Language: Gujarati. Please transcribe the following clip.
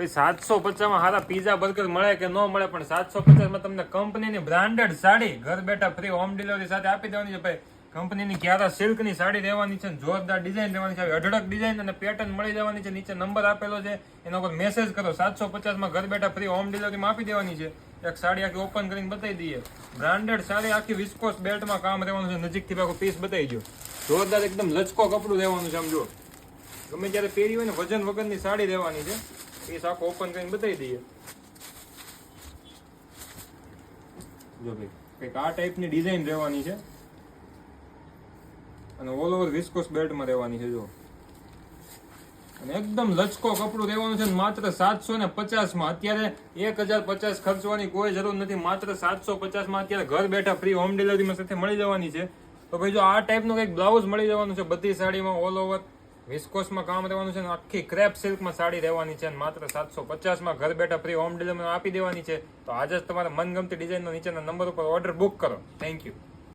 ભાઈ 750 માં સારા પીઝા બર્ગર મળે કે ન મળે, પણ 750 માં તમને કંપનીની બ્રાન્ડેડ સાડી ઘર બેઠા ફ્રી હોમ ડિલિવરી સાથે આપી દેવાની છે. ભાઈ કંપનીની ક્યારા સિલ્કની સાડી રહેવાની છે, જોરદાર ડિઝાઇન રહેવાની છે, અઢળક ડિઝાઇન અને પેટર્ન મળી જવાની છે. નીચે નંબર આપેલો છે, એના પર મેસેજ કરો. 750 માં ઘર બેઠા ફ્રી હોમ ડિલિવરીમાં આપી દેવાની છે. એક સાડી આખી ઓપન કરીને બતાવી દઈએ. બ્રાન્ડેડ સાડી આખી વિસ્કોસ બેલ્ટમાં કામ રહેવાનું છે. નજીકથી આખો પીસ બતાવી દો. જોરદાર એકદમ લચકો કપડું રહેવાનું છે. આમ જો ગમે ત્યારે પહેરી હોય ને વજન વગરની સાડી રહેવાની છે. પીસ આખો ઓપન કરીને બતાવી દઈએ. જો ભાઈ કંઈક આ ટાઈપની ડિઝાઇન રહેવાની છે અને ઓલ ઓવર વિસ્કોસ બેલ્ટમાં રહેવાની છે. જો અને એકદમ લચકો કપડું રહેવાનું છે. માત્ર 750 માં. અત્યારે 1050 ખર્ચવાની કોઈ જરૂર નથી. માત્ર 750 માં અત્યારે ઘર બેઠા ફ્રી હોમ ડિલિવરીમાં સાથે મળી જવાની છે. તો ભાઈ જો આ ટાઈપનું કંઈક બ્લાઉઝ મળી જવાનું છે. બધી સાડીમાં ઓલ ઓવર વિસ્કોસમાં કામ રહેવાનું છે. આખી ક્રેપ સિલ્કમાં સાડી રહેવાની છે. માત્ર 750 માં ઘર બેઠા ફ્રી હોમ ડિલિવરી આપી દેવાની છે. તો આજે જ તમારા મનગમતી ડિઝાઇનનો નીચેના નંબર ઉપર ઓર્ડર બુક કરો. Thank you.